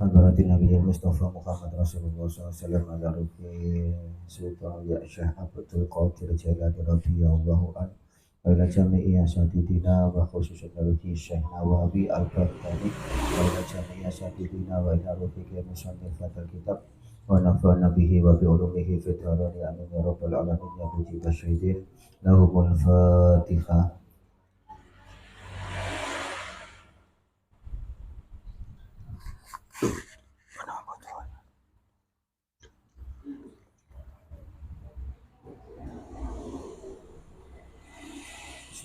Al-Barati Nabi Mustafa Muhammad Rasulullah SAW ala rufi Sultan Ya'syah Abdul Qadir Jalani Radiyallahu an wa ila jami'i asatidina wa khususan rufi Syekh Nawawi Al-Baghdadi wa ila jami'i asatidina wa ila rufi musannifat al-kitab wa nafa'na bihi wa bi'ulumihi fi dharani amin ya rabbal alamin ya puji tasyidin lahumul fatihah.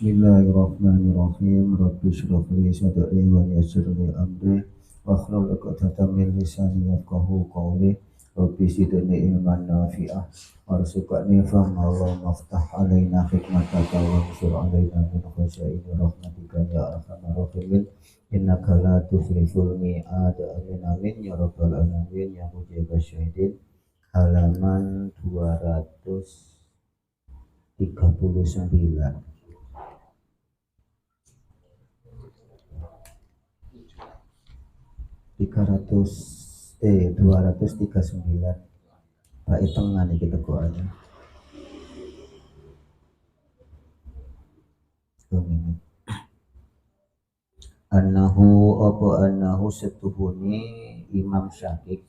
Bismillahirrahmanirrahim. Rabbi shrah li sadri wa yassir li amri wahlul 'uqdatam min lisani yafqahu qawli. Rabbi zidni ilman nafi'ah warzuqni fahma wa maftah alaina hikmataka wa ansur alaina min khazaini rahmatika ya arhamar rahimin. Innaka la tukhliful mi'ad. Amin amin ya rabbal alamin ya mujibas syahidin. Halaman 239. 239 bait tengah nih kita aja. Annahu setuhuni Imam Syafiq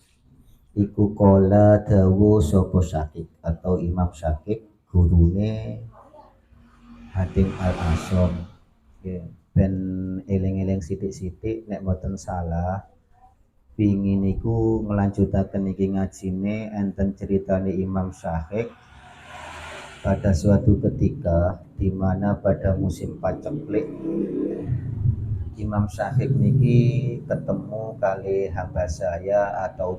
iku kola dawu sopo Syafiq atau Imam Syafiq gurune Hatim Al-Asom ben eling-eling sithik-sithik nek mboten salah pingin niku ngelanjutaken iki ngajine enten ceritane Imam Syafiq pada suatu ketika di mana pada musim paceklik Imam Syafiq niki ketemu kali hamba saya atau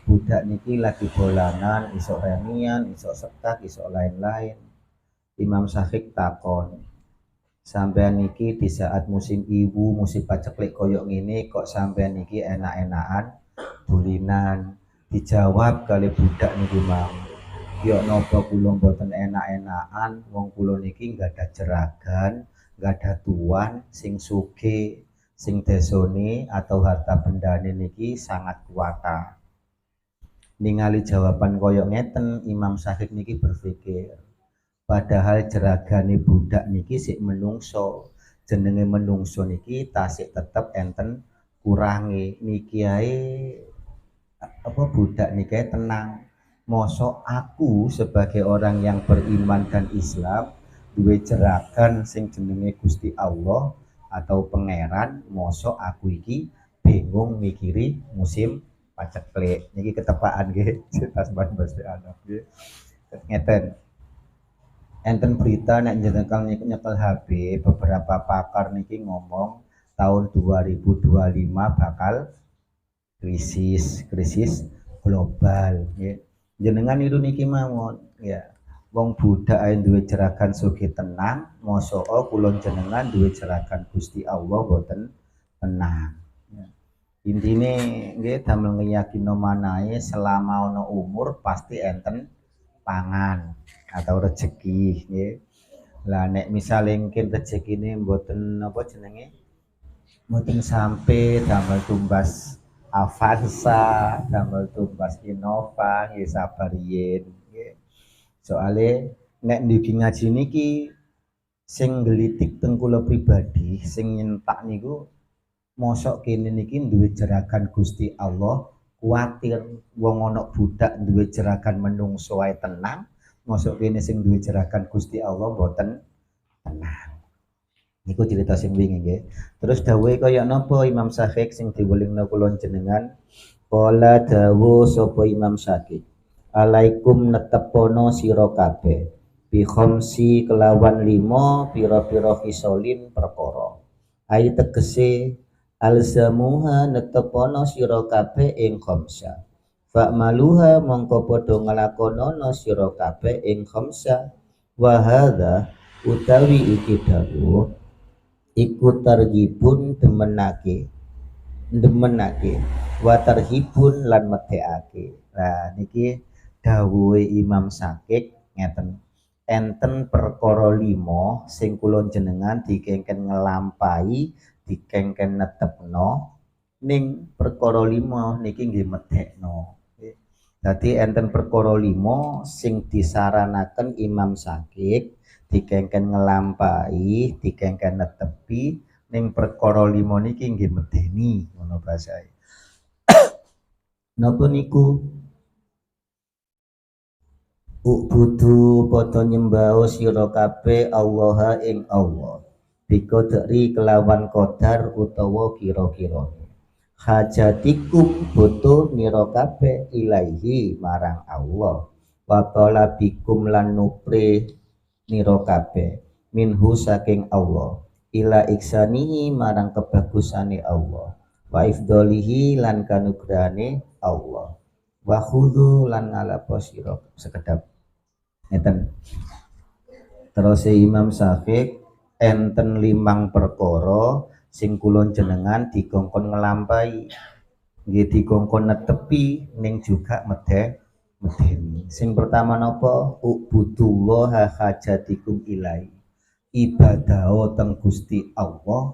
budak niki lagi bolanan isok remian isok setak isok lain-lain. Imam Syafiq takon, sampean niki di saat musim ibu, musim paceklik koyok ngene kok sampean niki enak-enakan bulinan? Dijawab kali budak niki mau, yo napa kula mboten enak-enakan, wong kula niki enggak ada jeragan, enggak ada tuan sing sugih, sing desone atau harta bendane niki sangat kuwata. Ningali jawaban koyok ngeten, Imam Syafiq niki berpikir, padahal jeragane budak niki sik menungso, jenenge menungso niki tasik tetep enten kurangi. Niki ae apa budak niki tenang. Mosok aku sebagai orang yang beriman dan Islam duwe jeragan sing jenenge Gusti Allah atau pangeran, mosok aku iki bingung mikiri musim paceklik. Niki ketepaan nggih, tasban basti anak nggih. Ngeten. Enten berita nek nyekel HP beberapa pakar niki ngomong tahun 2025 bakal krisis global ya. Jenengan niru niki mawon ya. Wong budak ae duwe jeragan sugih tenang, mosok kula jenengan duwe jeragan Gusti Allah boten tenang. Ya. Intine nggih damel ngeyakino manahe selama ana umur pasti enten pangan atau rezeki nggih. Lah nek misale mungkin rezekine mboten apa jenenge mboten sampai damel tumbas Avanza, damel tumbas Innova nggih sabar yen nggih. Soale nek niki ngaji niki sing nggelitik teng kula pribadi sing nyentak niku mosok kene niki duwe jeragan Gusti Allah, kuwatir wong ana budak duwe jeragan menungso wae tenang, mosok kene sing duwe jeragan Gusti Allah mboten tenang. Niku cerita sing wingi nggih. Terus dawuhe kaya napa Imam Syafiq sing diwelingna kula jenengan? Qala dawu sapa Imam Syafiq, alaikum netepono sira kabeh bi khamsi kelawan 5 pira-pira khisolin perkara. Ai tegese alzamuha netepono sira kabeh ing khamsa. Fa maluha mongko padha nglakonana sira kabeh ing khamsa. Wa hadza utawi iki dawuh iku targhibun demenake wa tarhibun lan medhekake. Nah niki dawuhe Imam Syafiq ngeten, enten perkara 5 sing kula jenengan dikengken nglampahi, dikengken netepno ning perkara 5 niki nggih medhekno. Dadi enten perkara 5 sing disaranaken Imam Syakik dikengken ngelampahi, dikengken netepi ning perkara 5 niki nggih medeni ngono basae. Napa niku? Ubudu padha nyembah sira kabeh Allah ing Allah. Biqadri kelawan qadar utawa kira-kira. Hajatikum butuh nira kabeh ilaihi marang Allah. Wa talabikum lan nupre nira kabeh minhu saking Allah. Ila iksanihi marang kebagusane Allah. Wa ifdolihi lan kanugrahane Allah. Wa khudhu lan ngalapo sira sekedap. Ngeten. Terus Imam Syafiq enten 5 perkara sing kula jenengan dikongkon ngelampahi, nggih dikongkon netepi ning juga medeni. Sing pertama napa? Ubudullah hajatikum ilai. Ibadah teng Gusti Allah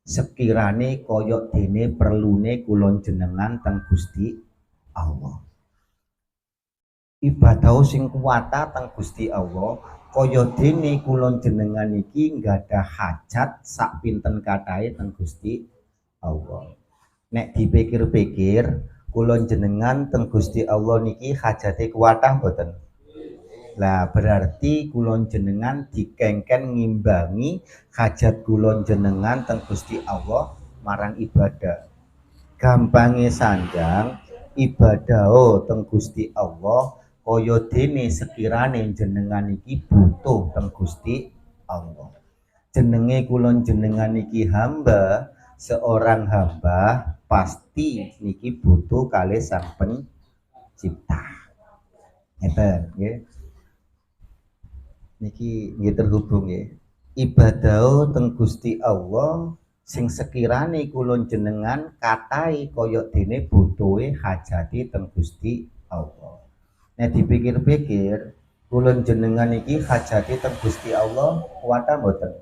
sekirane kaya dene perlune kula jenengan teng Gusti Allah. Ibadah sing kuwata teng Gusti Allah kaya dene kula jenengan iki nggadah hajat sak pinten katahe teng Gusti Allah. Nek dipikir-pikir kula jenengan teng Gusti Allah niki hajate kuwatah mboten? Lah berarti kula jenengan dikengken ngimbangi hajat kula jenengan teng Gusti Allah marang ibadah. Gampange sanjang ibadah teng Gusti Allah kaya dene sekirane jenengan iki butuh teng Gusti Allah. Jenenge kula jenengan iki hamba, seorang hamba pasti niki butuh kalih Sang Pencipta. Ngeten nggih. Niki nggih terhubung nggih. Ibadah teng Gusti Allah sing sekirane kula jenengan katai kaya dene butuhe hajati teng Gusti Allah. Nek dipikir-pikir kula jenengan iki hajati teng Gusti Allah kuwata mboten?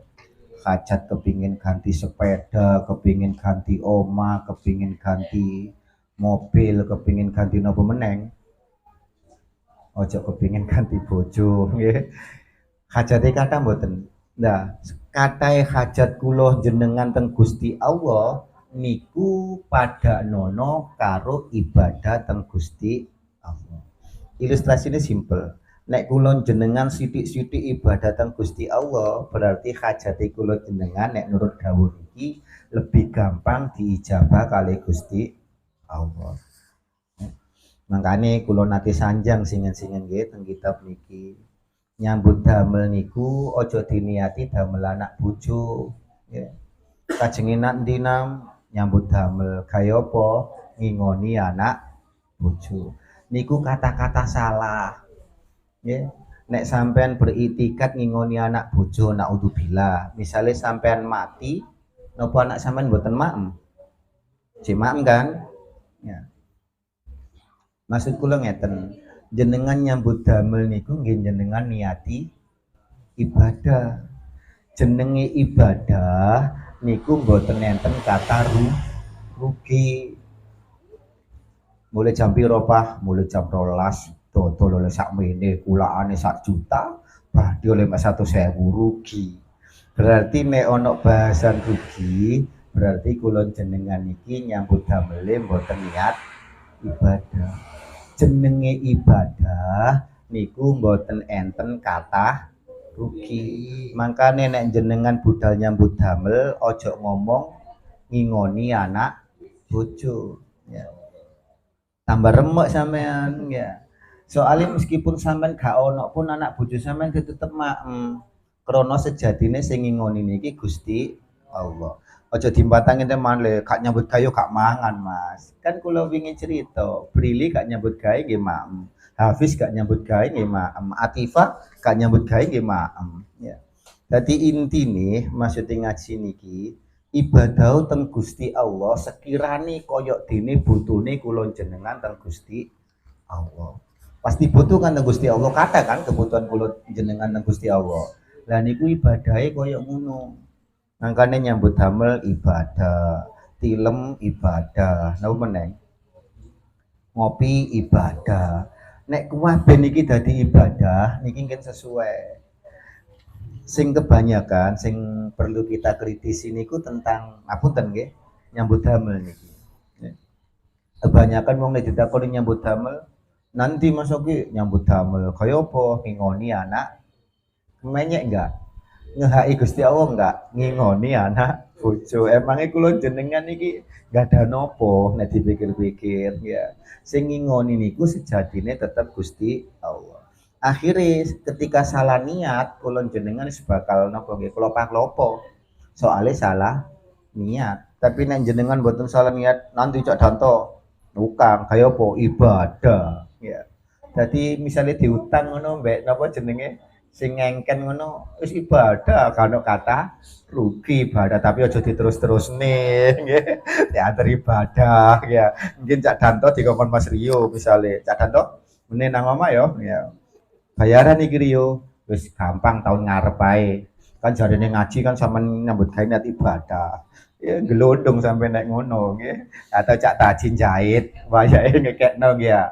Hajat kepingin ganti sepeda, kepingin ganti omah, kepingin ganti mobil, kepingin ganti napa meneng? Ojo kepingin ganti bojo nggih. Hajate kathah mboten? Nah, katahe hajat kula jenengan teng Gusti Allah niku pada nono karo ibadah teng Gusti Allah. Ilustrasinya simple. Nek kula jenengan sithik-sithik ibadah teng Gusti Allah, berarti hajate kula jenengan nek nurut dawuh iki lebih gampang diijabah kali Gusti Allah. Makane kula nate sanjang singen-singen nggih teng kitab niki. Nyambut damel niku aja diniati damel anak bojo nggih. Kajenge nak ndinam nyambut damel kaya apa ngingoni anak bojo. Niku kata-kata salah ya. Nek sampean beritikat ngingoni anak bojo naudzubillah, misalnya sampean mati nopo anak sampean mboten maem maem kan ya. Maksud kula ngeten, jenengan nyambut damel niku nggih jenengan niati ibadah. Jenenge ibadah niku mboten enten kata rugi. Mulai jam piro Pak? Mulai jam 12 dodol oleh sakmene kulaane 1 juta, badhe oleh 1.000 rugi. Berarti nek ana bahasan rugi, berarti kula jenengan iki nyambut damele mboten niat ibadah. Jenenge ibadah niku mboten enten kata rugi. Makane nek jenengan budal nyambut damel aja ngomong ngingoni anak bojo ya. Tambah remek sampean ya. Soalnya meskipun sampean gak ono pun anak bojo sampean tetep maem. Krana sejatine sing ngingoni niki Gusti Allah. Aja dimpatangin teman le, gak nyambut gawe gak mangan, Mas. Kan kula wingi cerita, Brili gak nyambut gawe nggih maem. Hafiz gak nyambut gawe nggih maem. Atifah gak nyambut gawe nggih maem. Ya. Dadi intine maksudnya ngaji niki ibadah teng Gusti Allah sekirane koyok dene butuhne kula jenengan teng Gusti Allah. Pasti butuh kan teng Gusti Allah, kata kan kebutuhan kula jenengan teng Gusti Allah. Lah niku ibadahe koyok ngono. Mangkane nyambut damel ibadah, tilem ibadah, napa meneh? Ngopi ibadah. Nek kuwabe niki dadi ibadah, niki kan sesuai. Sing kebanyakan sing perlu kita kritisi niku tentang apunten nggih, nyambut damel niki. Kebanyakan wong nek ditakoni nyambut damel, nanti masuki nyambut damel kaya apa? Ngingoni anak menyek enggak? Ngehai Gusti Allah enggak? Ngingoni anak bojo. Emangnya kula jenengan iki enggak ada nopo nek dipikir-pikir ya. Sing ngingoni niku sejatine tetep Gusti Allah. Akhirnya ketika salah niat kula jenengan bakal napa nggih klopak-klopo. Soalnya salah niat. Tapi nek jenengan mboten salah niat nanti cak danto tukang kaya apa ibadah ya. Jadi misalnya diutang ngono mbek napa jenenge sing ngengken ngono wis ibadah kan kata rugi ibadah tapi aja diterus-terusne nggih. Teater ibadah ya. Mungkin Cak Danto dikongkon Mas Rio misalnya Cak Danto meneh nang omah ya. Bayaran iki Rio wis gampang tahun ngarep ae. Kan jarine ngaji kan sampean nyambut gawe niat ibadah. Ya gelondong sampai naik ngono nggih. Atau Cak Tajin jahit wayake ngekekno nggih ya.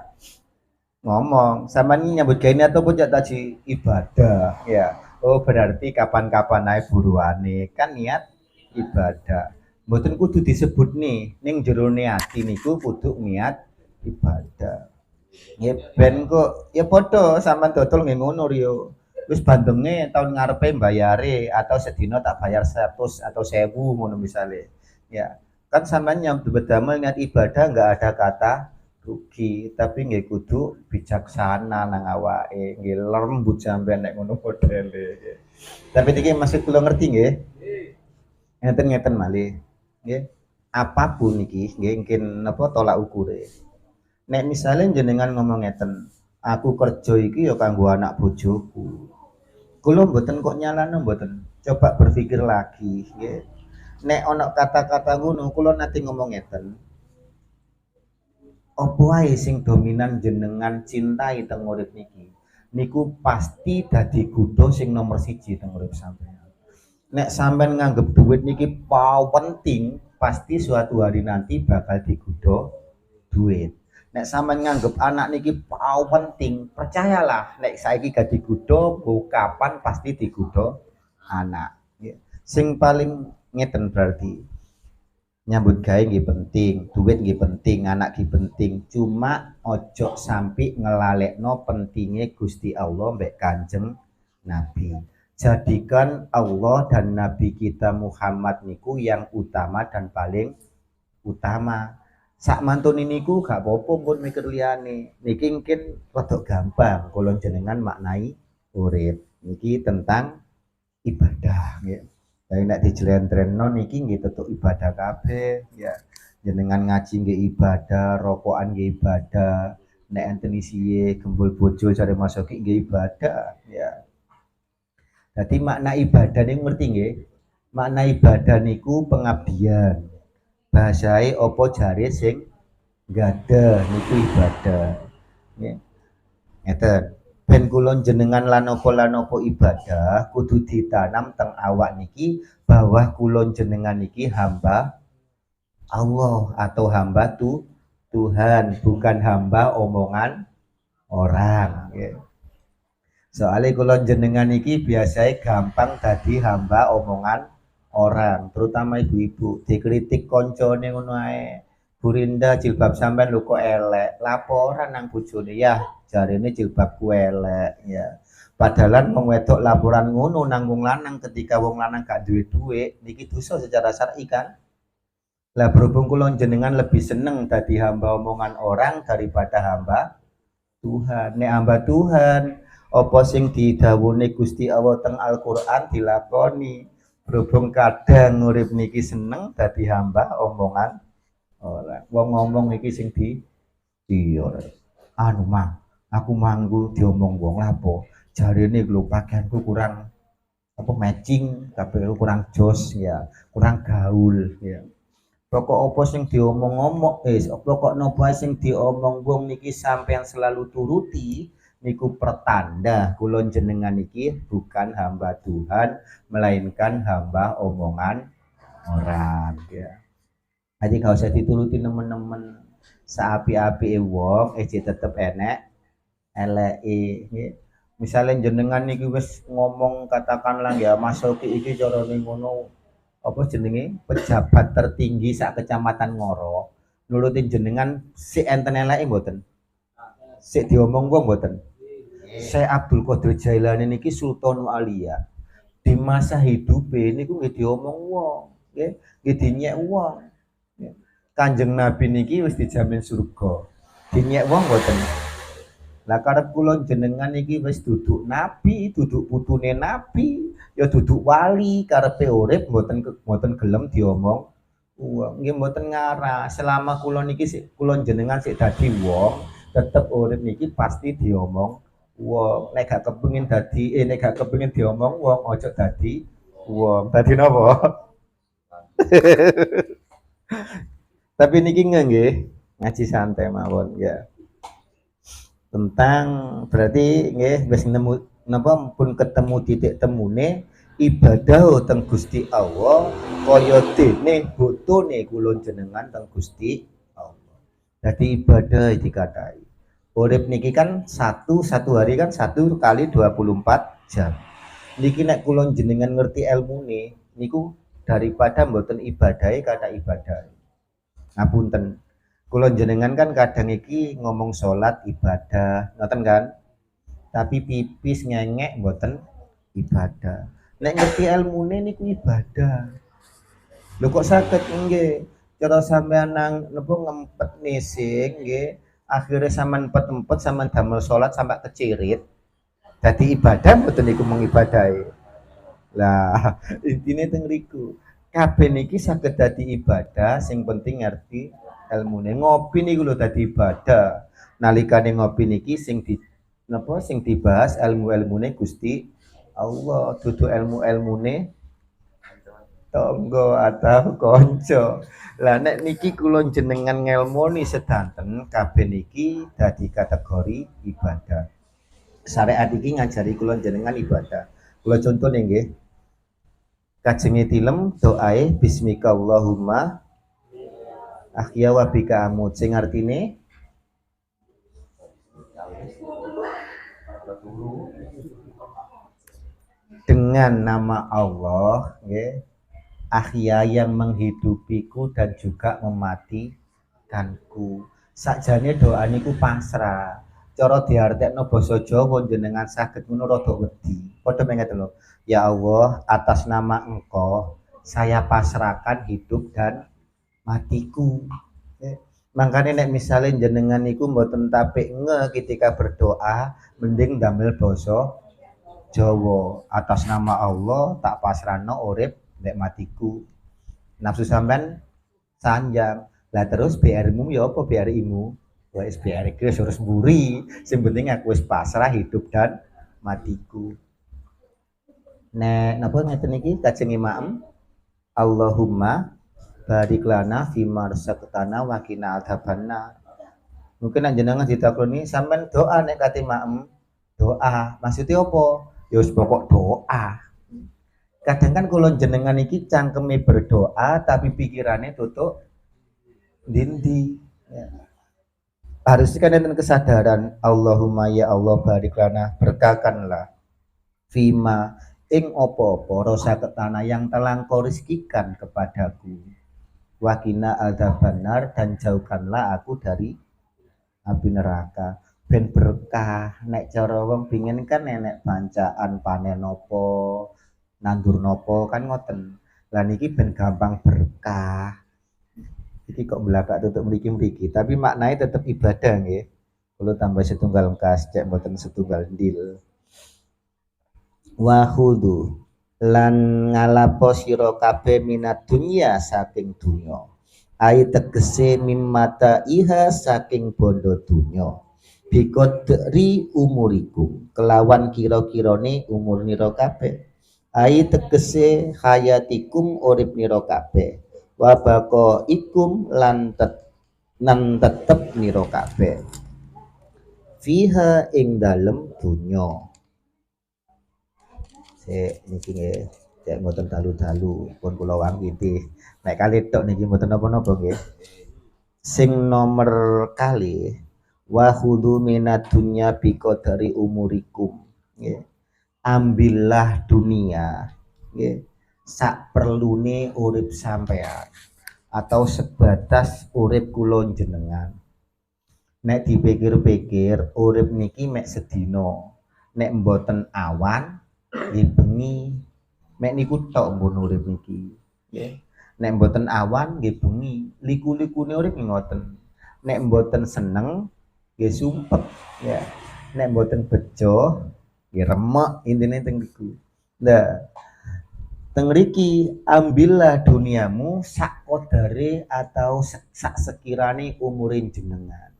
Ngomong sampean nyambut gawe niat apa Cak Taji ibadah ya. Oh berarti kapan-kapan ae buruane kan niat ibadah. Mboten kudu disebut nih ning jerone ati niku kudu niat ibadah. Ya ben kok ya padha sampean dodol nggih ngono Rio. Wis bandenge tahun ngarepe mbayare atau sedina tak bayar 100 atau 1000 ngono misale. Ya, kan sampean nyambut damel niat ibadah enggak ada kata rugi, tapi nggih kudu bijaksana nang awake, nggih lembut sampean nek ngono modele. Tapi iki masih kula ngerti nggih. Ngeten-ngeten malih. Nggih. Apapun iki nggih mungkin napa tolak ukure. Nek misalnya jenengan ngomong ngeten, aku kerja iki ya kanggo anak bojoku. Kula mboten kok nyalano mboten. Coba berpikir lagi, nggih. Nek ana kata-kata ngono kula nanti ngomong ngeten. Apa wae sing dominan jenengan cintai teng urip niki? Niku pasti dadi kudo sing nomor 1 teng urip sampeyan. Nek sampean nganggep duit niki penting, pasti suatu hari nanti bakal digudo duit. Nek sampean nganggep anak niki penting, percayalah nek saiki gak digudo, kapan pasti digudo anak. Sing paling ngeten berarti nyambut gawe nggih penting, duit nggih penting, anak nggih penting. Cuma ojo sampai ngelalekno pentingnya Gusti Allah mbek Kanjeng Nabi. Jadikan Allah dan Nabi kita Muhammad niku yang utama dan paling utama. Sak mantun niku gak apa-apa pun mikir liyane. Niki mungkin rada gampang kula jenengan maknai urip. Niki tentang ibadah nggih. Lah nek dijlentrenno niki nggih tetep ibadah kabeh ya. Jenengan ngaji nggih ibadah, rokokan nggih ibadah, nek enten isiye gembul bojo cari masuki nggih ibadah ya. Jadi makna ibadah niku ngerti nggih? Makna ibadah niku pengabdian. Bahasai opo jari sing gada niku ibadah nggih. Ngeten. Ben kula jenengan lan apa ibadah kudu ditanam teng awak niki bahwa kula jenengan niki hamba Allah atau hamba Tuhan, bukan hamba omongan orang nggih. Soalnya kula jenengan niki biasanya gampang tadi hamba omongan orang, terutama ibu-ibu dikritik koncone ngono ae. Burinda jilbab sampean lho kok elek, laporan nang bojone ya jarine jilbabku elek ya. Padahal wong wedok laporan ngono nang wong lanang ketika wong lanang gak duwe duit niki dosa secara syar'i kan. Lah berhubung kula jenengan lebih seneng dadi hamba omongan orang daripada hamba Tuhan. Nek hamba Tuhan apa sing didhawuhi Gusti Allah teng Al-Qur'an dilakoni. Berhubung kadang urip niki seneng dadi hamba omongan orang. Wong ngomong iki sing iya anu mang aku manggu diomong wong lapo jarine lho pakaianku kurang apa matching tapi kurang jos ya, kurang gaul ya. Pokok apa sing diomong-omong pokok napa sing diomong wong niki sampean selalu turuti niku pertanda kula jenengan iki bukan hamba Tuhan melainkan hamba omongan orang ya. Jadi gak usah dituruti temen-temen seapi-api wong, tetep enek eleki. Misalnya jenengan niki wis ngomong katakanlah ya masuk iki carane ngono apa jenenge pejabat tertinggi sak kecamatan Ngoro nurutin jenengan si enten eleke mboten sik diomong wong mboten Syekh Abdul Qadir Jailani niki Sultanul Aulia di masa hidup niku nggih diomong wong nggih dinyek wong Kanjeng Nabi niki wis dijamin surga dinyek wong mboten lah karep kula jenengan iki wis duduk nabi, duduk putune nabi, ya duduk wali, karepe urip mboten gelem diomong wong. Nggih mboten ngarah. Selama kula niki sik kula jenengan sik dadi wong, tetep urip niki pasti diomong wong. Nek gak kepengin dadi nek gak kepengin diomong wong, aja dadi wong. Dadi napa? Tapi niki nggih ngaji santai mawon ya. Tentang berarti nggih wis nemu napa pun ketemu titik temune ibadah teng Gusti Allah kaya dene botone kula jenengan teng Gusti Allah. Jadi ibadah dikatai. Urip niki kan satu hari kan 1 kali 24 jam. Niki nek kula jenengan ngerti ilmune niku daripada mboten ibadahe kata ibadah. Ngapunten. Kula jenengan kan kadang iki ngomong salat ibadah, ngoten kan? Tapi pipis ngengek mboten ibadah. Nek ngerti ilmune niku ibadah. Lho kok saged nggih? Cara sampean nang napa ngempet nising nggih, akhire sampean empet-empet sampean damel salat sampai kecirit. Dadi ibadah mboten niku mengibadahi. Lah, intine teng riku. Kabeh niki saged dadi ibadah, sing penting ngerti ilmune. Ngopi niku lho dadi ibadah. Nalikane ngopi niki sing di napa sing dibahas ilmu-ilmune Gusti Allah, dudu ilmu-ilmune tonggo atau konco. Lah nek niki kula jenengan ngelmoni sedanten kabeh niki dadi kategori ibadah. Syariat iki ngajari kula jenengan ibadah. Kula contone nggih. Kajenge tilem doae bismika Allahumma ahya wa bika amut sing artine dengan nama Allah nggih ahya yang menghidupiku dan juga mematikanku. Sakjane doa niku pasrah. Cara diartekno basa Jawa jenengan saged ngono rada wedi. Padha mengeten lho. Ya Allah, atas nama Engkau saya pasrahkan hidup dan matiku. Makanya nek misalnya jenengan niku mboten tapik ketika berdoa, mending damel basa Jawa. Atas nama Allah tak pasrahno urip nek matiku. Nafsu sampean sanjang. Lah terus BR-mu ya apa BRI-mu? Wis BR iki wis harus mburi. Sing penting aku wis pasrah hidup dan matiku. Nek napa ngeten iki kajeng Imam Allahumma barik lana fima razaqtana wa qina adzabannar. Mungkin jenengan ditakloni sampean doa nek kate maem doa. Maksudnya apa? Ya wis pokok doa. Kadang kan kula jenengan iki cangkeme berdoa tapi pikirannya tutup dindi. Ya. Harus kan enten kesadaran Allahumma ya Allah barik lana berkahkanlah fima ing opo-opo razaqtana yang telah Kau rizkikan kepadaku. Wakina adzabannar dan jauhkanlah aku dari api neraka. Ben berkah nek cara wong pingin kan nenek bancaan panen nopo nandur nopo kan ngoten. Lah niki ben gampang berkah. Iki kok belakang tutup mriki-mriki, tapi maknanya tetap ibadah nggih. Kalau tambah setunggal kas cek mboten setunggal ndil. Wa khudhu lan ngalapo sira kabeh minat dunya saking dunya. Ai tegese mimata iha saking bondo dunya. Biqadri umurikum kelawan kira-kirane umur nira kabeh. Ai tegese hayatikum urip nira kabeh. Wa baqaikum lan tetep nira kabeh. Fiha ing dalem dunya. Niki nggih. Cek mboten dalu-dalu pun kula wangkiti. Nek kali tok niki mboten napa-napa nggih. Sing nomor kali wa khudhu minad dunya biqadari umurikum. Nggih. Ambillah dunia nggih sak perlune urip sampean atau sebatas urip kula jenengan. Nek dipikir-pikir urip niki mek sedina. Nek mboten awan nggih bengi. Mek niku tok mbon urip niki. Nggih. Nek mboten awan nggih bengi. Liku-likune urip ngoten. Nek mboten seneng nggih sumpek ya. Nek mboten bejo nggih remek intine teng niku. Lah teng mriki ambillah duniamu sak kodare atau sak sekirane umure jenengan.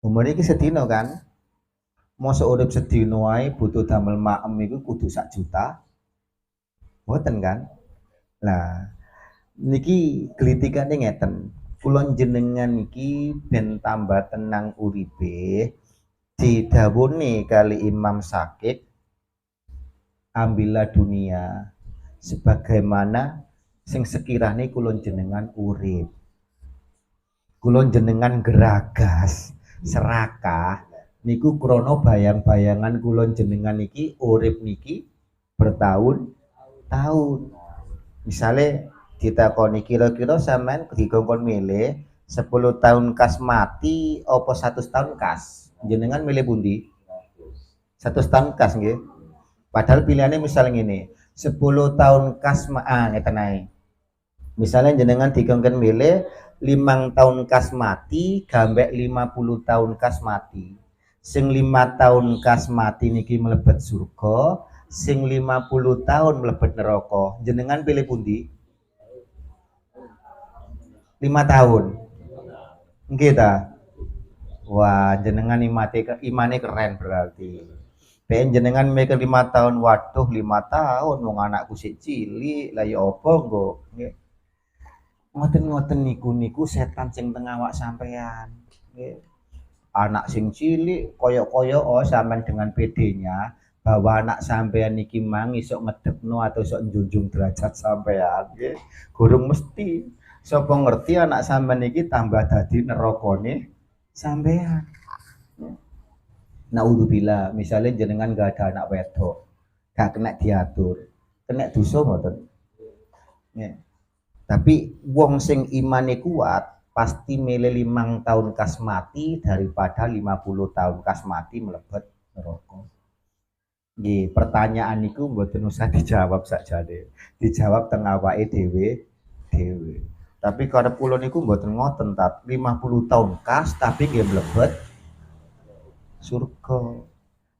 Umur iki sedina kan? Mosok urip sedina wae butuh damel maem iku kudu 1 juta. Mboten kan? Lah niki glitikane ngeten. Kula jenengan niki ben tambah tenang uripe didhawuhi kali Imam Syakib ambillah dunia sebagaimana sing sekirane kula jenengan urip. Kula jenengan geragas serakah niku krana bayang-bayangan kula jenengan niki urip niki bertahun-tahun. Misale ditakoni kira-kira sampean dikongkon milih 10 tahun kas mati apa 100 tahun kas? Jenengan milih pundi? 100 tahun kas nggih. Padahal pilihannya misalnya ngene, 10 tahun kas ngeten ae. Misalnya jenengan dikongkon milih 5 tahun kas mati gambek 50 tahun kas mati. Sing 5 tahun kas mati niki mlebet surga, sing 50 tahun mlebet neraka. Jenengan pilih pundi? 5 tahun. Nggih ta? Wah, jenengan imane keren berarti. Ben jenengan mikir 5 tahun, waduh 5 tahun wong anakku sik cilik, lah ya apa nggo? Nggih. Ngoten-ngoten niku setan sing teng awak sampean. Nggih. Anak sing cilik koyok-koyok sampean dengan PD-nya bahwa anak sampean niki mang iso ngedekno atau iso njunjung derajat sampean nggih. Gurung mesti. Sapa ngerti anak sampean niki tambah dadi nerakane sampean. Naudzubillah, misalnya jenengan gak ada anak wedok, gak kena diatur, kena dosa mboten. Ya. Tapi wong sing imane kuat pasti milih 5 tahun kas mati daripada 50 tahun kas mati mlebet neraka. Nggih, pertanyaan niku mboten usah dijawab sakjane. Dijawab teng awake dhewe. Tapi karep kula niku mboten ngoten ta, 50 tahun kas tapi nggih mlebet surga.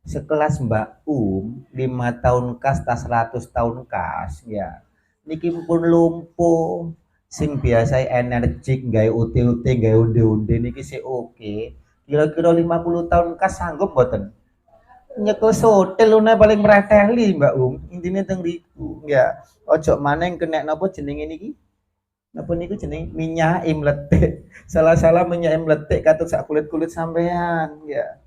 Sekelas Mbak 5 tahun kas tas 100 tahun kas ya. Niki pun lumpuh sing biasa energik gawe UT-UT gawe onde-onde niki sik oke. Kira-kira 50 tahun kas sanggup mboten? Nyekel hotel luna paling mereteli Mbak intine teng riku ya. Ojo maneng kena napa jenenge niki? Napa niku jenenge minyak mletik. Salah-salah minyak mletik katut sak kulit-kulit sampean ya.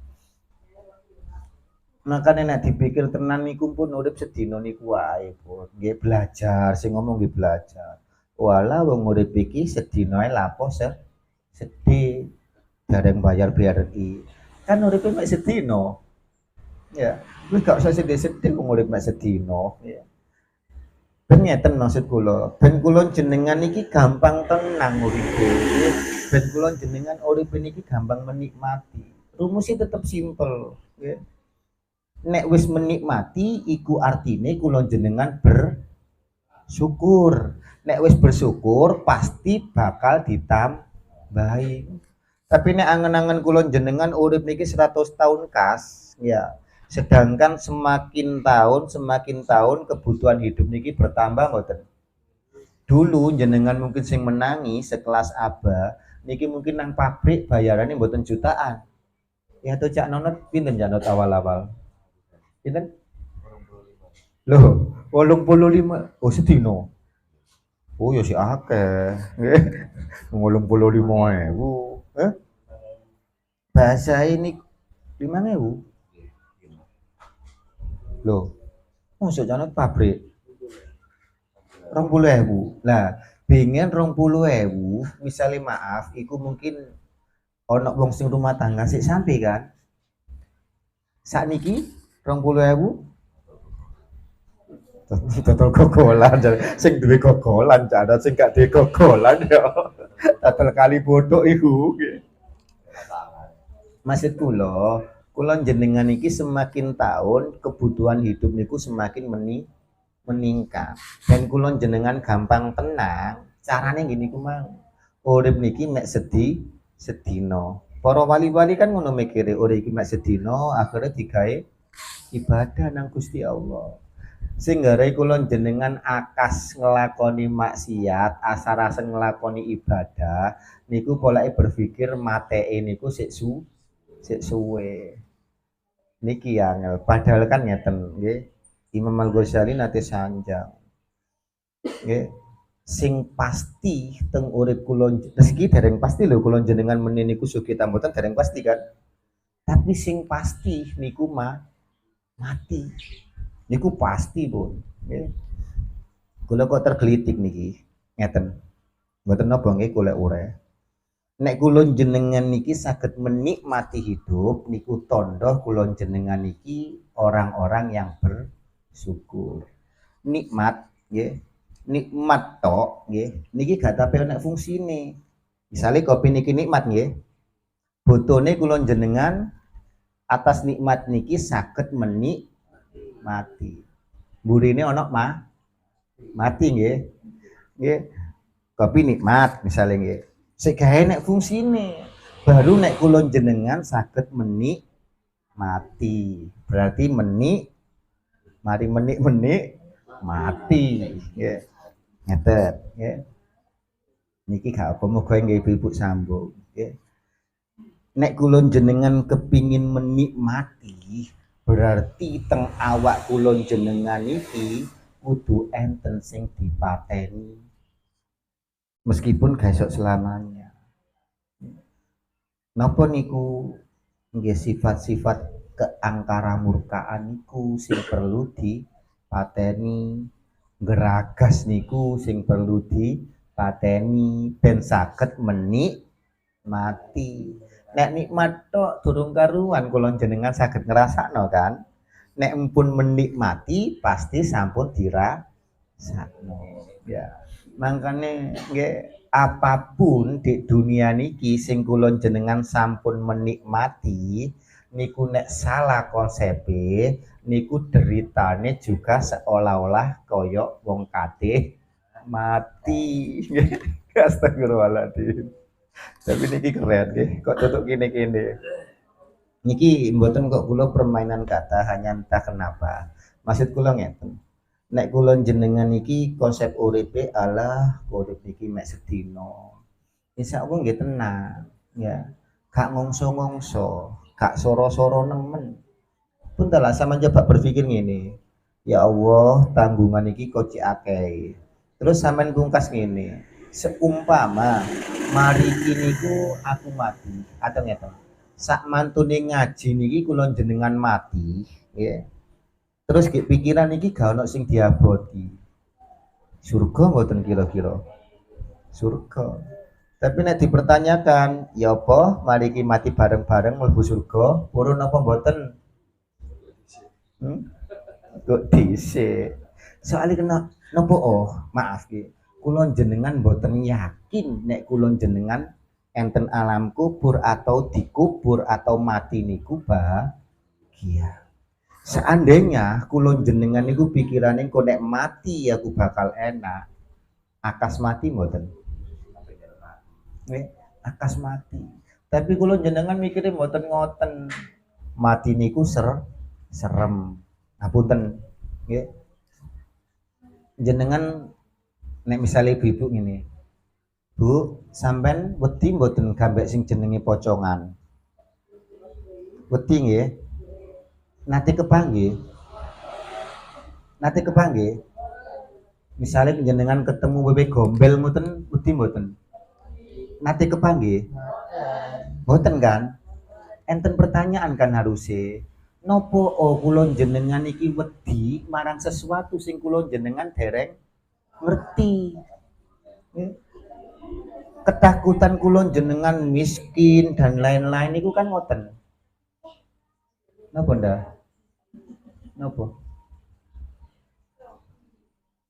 Makanya nek dipikir tenan niku pun urip sedina niku wae pun nggih belajar sing ngomong nggih belajar. Walah wong urip iki sedina ae lapo sedih bareng bayar BRI. Kan uripe mek sedina. Ya, wis gak usah sedih-sedih wong urip mek sedina ya. Ben ngeten maksud kula, ben kula jenengan iki gampang tenang uripe. Ben kula jenengan uripe niki gampang menikmati. Rumusnya tetap simpel, ya. Nek wis menikmati iku artine kula jenengan bersyukur. Nek wis bersyukur pasti bakal ditambahi. Tapi nek angen-angen kula jenengan urip niki 100 tahun kas, ya. Sedangkan semakin tahun kebutuhan hidup niki bertambah mboten. Dulu jenengan mungkin sing menangi sekelas Aba niki mungkin nang pabrik bayarannya mboten jutaan. Ya tuh Cak Nonot pinten Janot awal-awal? Pinten? Loh, 85. Oh, sedino. Oh, ya si akeh. Nggih. 85.000. Bahasa ini 5.000. Loh, masuk Janot pabrik. 20.000. Lah, pengen 20.000, misalnya maaf, iku mungkin ono wong sing rumah tangga sik sampai kan. Sakniki 20.000 total gogolan, sing duwe gogolan, cara sing gak duwe gogolan ya. Total kali bodoh iku. Maksud kula jenengan iki semakin tahun kebutuhan hidup niku semakin meningkat. Dan kula jenengan gampang tenang, carane gini ku mang. Urip niki mek sedino. Para wali-wali kan ngono mikire, urip iki mek sedino, akhirnya digawe ibadah nang Gusti Allah. Sing garai kula jenengan akas ngelakoni maksiat, asar-asar ngelakoni ibadah, niku polake berpikir matee niku sik suwe. Niki angel, padahal kan ngeten nggih. Imam Al-Ghazali nate sanjang. Nggih. Sing pasti teng urip kula rezeki dereng pasti lho kula jenengan meni niku sugih ta mboten dereng pasti kan. Tapi sing pasti niku mati. Niku pasti, Pun. Nggih. Kula kok tergelitik niki. Ngeten. Mboten napa nggih kula ure. Nek kula jenengan niki saged menikmati hidup niku tondo kula jenengan niki orang-orang yang bersyukur. Nikmat nggih. Nikmat tok nggih. Niki gak tapi nek fungsine. Misale kopi niki nikmat nggih. Botone kula jenengan atas nikmat niki saged menikmati. Burine ana mati nggih. Nggih. Kopi nikmat misalnya nggih. Sik gawe nek fungsine. Baru nek kula jenengan saged menikmati. Berarti mari mati nggih. Ngeten nggih. Niki gak apa muga nggih ibu-ibu sambung nggih. Nek kula jenengan kepingin menikmati berarti teng awak kula jenengan iki kudu enten sing dipateni. Meskipun gak esok selamanya. Napa niku nggih sifat-sifat keangkara murkaan niku sing perlu dipateni, geragas niku sing perlu dipateni ben saged menikmati. Nek nikmat tok durung karuan kula jenengan saged ngrasakno kan. Nek empun menikmati pasti sampun dirasakno. Ya. Makane nggih apapun di dunia niki sing kula jenengan sampun menikmati niku nek salah konsepe niku deritane juga seolah-olah koyok wong kadeh mati. Astagfirullahaladzim. Tapi niki keren nggih, kok tutuk kene-kene. Niki mboten kok kula permainan kata hanya entah kenapa. Maksud kula ngeten. Nek kula jenengan iki konsep uripe Allah urip iki mek sedina. Insyaallah nggih tenang ya. Gak ngongso-ngongso, gak soro-soro nemen. Pun telah sama coba berpikir ngene. Ya Allah, tanggungan iki kok cek akeh. Terus sampean pungkas ngene. Seumpama mari kini ku aku mati atau ngeten. Sak mantune ngaji niki kula jenengan mati, ya. Terus pikiran iki gak ono sing diaboti. Surga mboten kira-kira. Surga. Tapi nek dipertanyakan, ya apa mari ki mati bareng-bareng mlebu surga, purun apa mboten? Kok dhisik. Soale kena napa maaf ki. Kula jenengan mboten yakin nek kula jenengan enten alam kubur atau dikubur atau mati niku bahagia. Seandainya kula jenengan niku pikirane kok nek mati aku bakal enak. Akas mati mboten. Akas mati. Tapi kula jenengan mikire mboten ngoten. Mati niku serem. Ngapunten nggih. Jenengan nek misalnya ibu-ibu ngene. Bu, sampean wedi mboten gambek sing jenenge pocongan? Wedi nggih. Nate kepanggih. Nate kepanggih. Misalnya jenengan ketemu bebek gombel mboten wedi mboten? Nate kepanggih. Mboten kan? Enten pertanyaan kan harusnya. Nopo kula jenengan iki wedi marang sesuatu sing kula jenengan dereng ngerti. Nggih. Ketakutan kula jenengan miskin dan lain-lain itu kan ngoten. Napa ndak? Napa?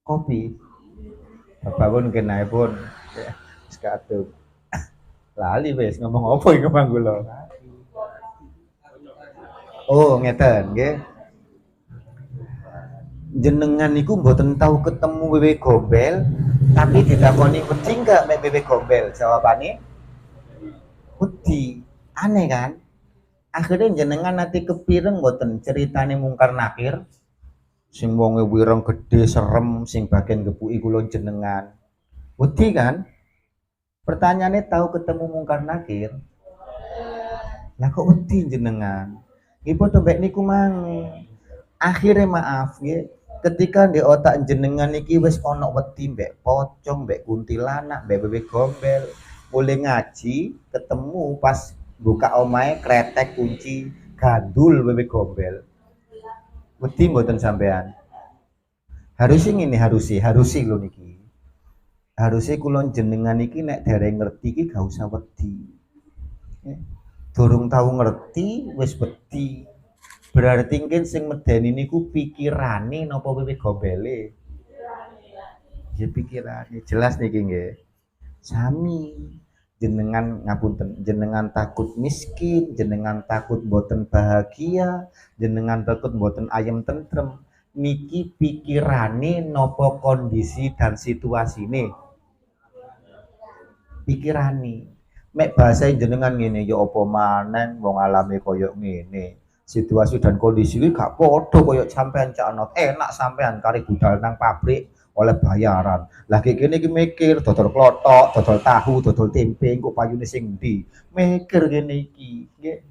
Kopi. Bapak pun kenae pun. Ya, sekadung. Lali wis ngomong apa iki Bang kula. Oh, ngeten nggih. Jenengan niku mboten tahu ketemu wewe gombel, tapi ditakoni wedi enggak mek wewe gombel? Jawabane wedi. Aneh kan? Akhirnya jenengan nanti kepireng mboten ceritane mungkar nakir sing wonge wireng gede serem sing bagian gepuki kula jenengan. Wedi kan? Pertanyaannya tahu ketemu mungkar nakir. Lah kok wedi jenengan? Nggih padha mek niku mang. Akhirnya maaf nggih, ketika di otak jenengan iki wis ana wedi mbek pocong, mbek kuntilanak, mbek bebek gombel, boleh ngaji ketemu pas buka omahe kretek kunci gandul bebek gombel. Wedi mboten sampean? Harusnya ngene harusi lho niki. Harusnya kula jenengan iki nek dereng ngerti iki gak usah wedi. Durung tahu ngerti wis wedi. Berarti mungkin sing medeni niku pikirane napa wewe gombele? Ya pikirane. Jelas niki nggih. Sami. Jenengan ngapunten, jenengan takut miskin, jenengan takut mboten bahagia, jenengan takut mboten ayem tentrem. Niki pikirane napa kondisi dan situasine. Pikirane. Mek bahasa jenengan ngene ya apa maneh wong alame koyo ngene. Situasi dan kondisi ini gak podo koyo sampean cak not enak sampean kari budal nang pabrik oleh bayaran. Lah kayak gini mikir dodol klothok, dodol tahu, dodol tempe engko payune sing ndi. Mikir ngene iki, nggih.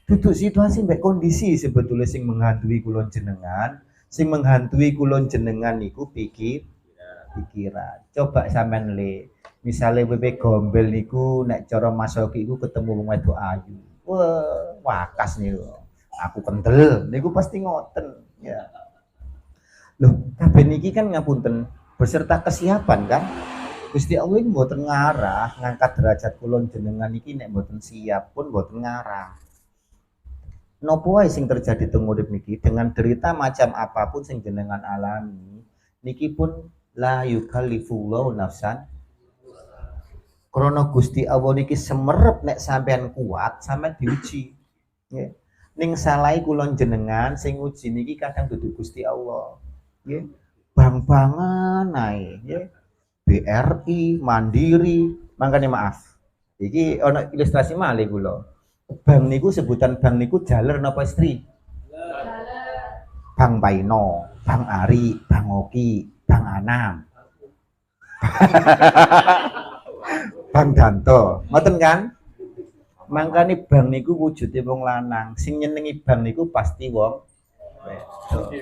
Duduk situasi mbek kondisi sebetulnya sing menghantui kulon jenengan, sing menghantui kulon jenengan niku pikiran. Coba sampean le, misale bebek gombel niku nek cara masoki iku ketemu wong wedok ayu. Wah, wakas niku. Aku kendel niku pasti ngoten ya. Loh, kabeh niki kan ngapunten beserta kesiapan kan. Gusti Allah iki mboten ngarah ngangkat derajat kula jenengan iki nek mboten siap pun mboten ngarah. Nopo wae sing terjadi teng urip niki dengan derita macam apapun sing jenengan alami niki pun la yukallifullahu nafsan krana Gusti Allah niki semerep nek sampean kuat sampean diuji nggih. Ning salahe kula jenengan sing uji niki kadang dudu Gusti Allah nggih. Bang-bangan ae nggih. BRI, Mandiri, mangkane maaf. Iki ana ilustrasi malih kula. Bank niku sebutan bank niku jaler napa istri? Bang Paino, Bang Ari, Bang Oki, Bang Anam. Bang Danto, ngoten kan? Mangkane bank niku wujude wong lanang, sing nyenengi bank niku pasti wong wedok.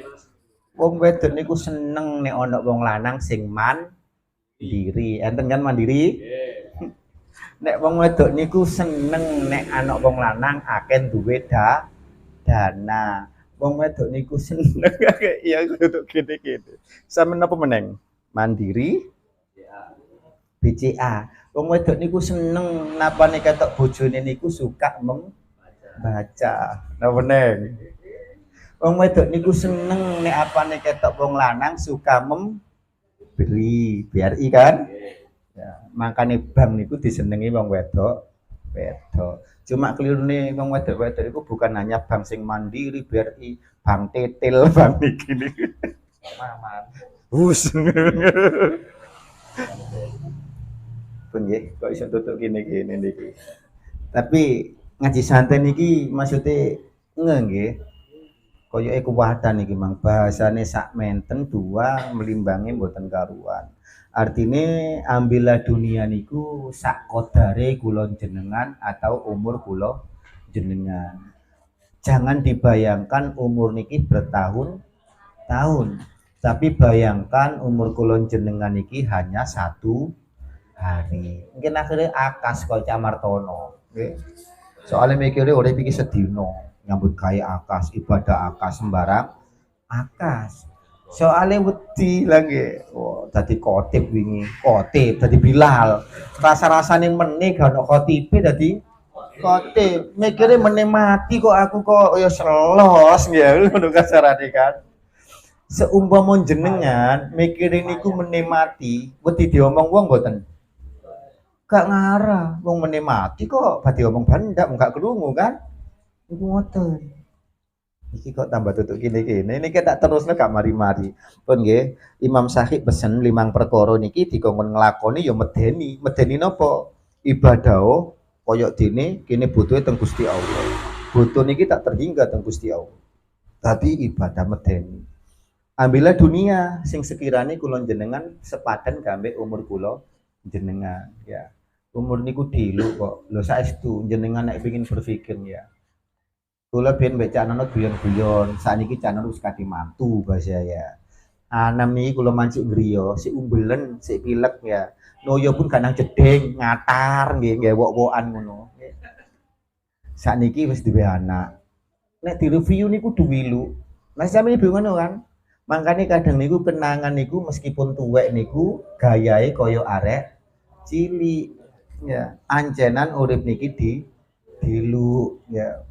Wong wedok niku seneng nek ana wong lanang sing mandiri. Enten kan mandiri? Nek wong wedok niku seneng nek anak wong lanang akeh duwe dana. Wong wedok niku seneng iya kudu gede-gede. Sampe napa meneng? Mandiri BCA. Wong wedok niku seneng napane ketok bojone niku suka membaca. Napa meneng? Wong wedok niku seneng nek apane ketok wong lanang suka membeli. BRI kan? Ya, makanya bank niku disenengi wong wedok. Cuma kelirune wong wedok itu bukan hanya bank sing Mandiri, BRI, bank tetel, bank iki niku. Maman. Hus. Pun nggih, kok iso tutuk kene-kene niki. Tapi ngaji santai niki maksudnya nggih. Koyoke kuwatan iki mang bahasane sak menten dua melimbangi mboten karuan. Artinya ambillah dunia niku sak kodare kula jenengan atau umur kula jenengan. Jangan dibayangkan umur niki bertahun-tahun, tapi bayangkan umur kula jenengan niki hanya 1 hari. Mungkin akhirnya akas kaya Camartono, nggih. Soale mikire urip iki sedina, nyambut gawe akas, ibadah akas sembarang akas. Soale wedi lah nggih. Oh, dadi khotib wingi, khotib dadi Bilal. Rasa-rasane meneh gak ono khotibe dadi khotib. Mikire meneh mati kok aku kok ya selos nggih ngono kasarane kan. Seumpama jenengan mikirin niku meneh mati, wedi diomong wong mboten? Gak ngarah, wong meneh mati kok badhe omong bandak gak krungu kan? Niku ngoten. Iki kok tambah tutuk kene-kene, niki tak terusno gak mari-mari. Pun nggih, Imam Syafi'i pesen 5 perkara niki dikongkon nglakoni ya medeni. Medeni napa? Ibadah kaya dene kene butuhe teng Gusti Allah. Butuh niki tak terhingga teng Gusti Allah. Dadi ibadah medeni. Ambillah dunia sing sekiranya kula jenengan sepadan gambe umur kula jenengan ya. Umur niku dilu kok. Lho saestu jenengan nek pengin berpikir ya. Kula biyen mbek Cak Nono guyon-guyon, sakniki Cak Nono wis kadhe mantu bahasa ya. Anem niki kula mancik griya, si umbelen, si pilek ya. Noyo pun kadang jeding, ngatar nggih, nggih wok-wokan ngono. Sakniki wis duwe anak. Nek direview niku duwilu. Mas sampe bingung ngono kan? Makanya kadang niku kenangan niku meskipun tuwek niku gayahe kaya arek cilik ya. Ancenan urip niki dilu ya.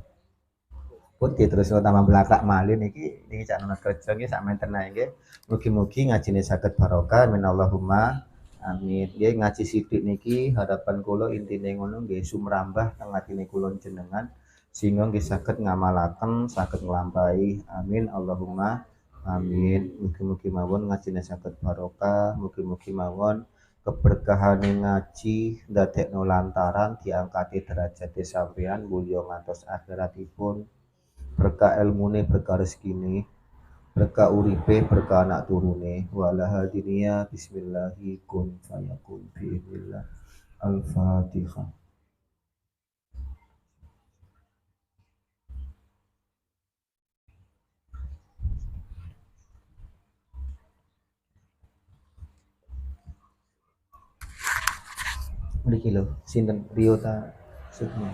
Pun terus utama belakang malih niki cak nono kerja nggih sak menten ae nggih. Mugi-mugi ngajine saged barokah minallahumma amin. Nggih ngaji sithik niki harapan kula intine ngono nggih sumrambah teng atine kula jenengan sehingga nggih saged ngamalaken saged nglampahi amin Allahumma amin. Mugi-mugi mawon ngajine saged barokah, mugi-mugi mawon keberkahan ngaji ndadekno lantaran diangkati derajat sampeyan mulya ngantos akhiratipun berkah ilmune berkah rezekine berkah uripe berkah anak turune wala hadinia bismillahi kun fayakun biiznillah al-fatihah. Mriki lho sinten Rio ta Sukma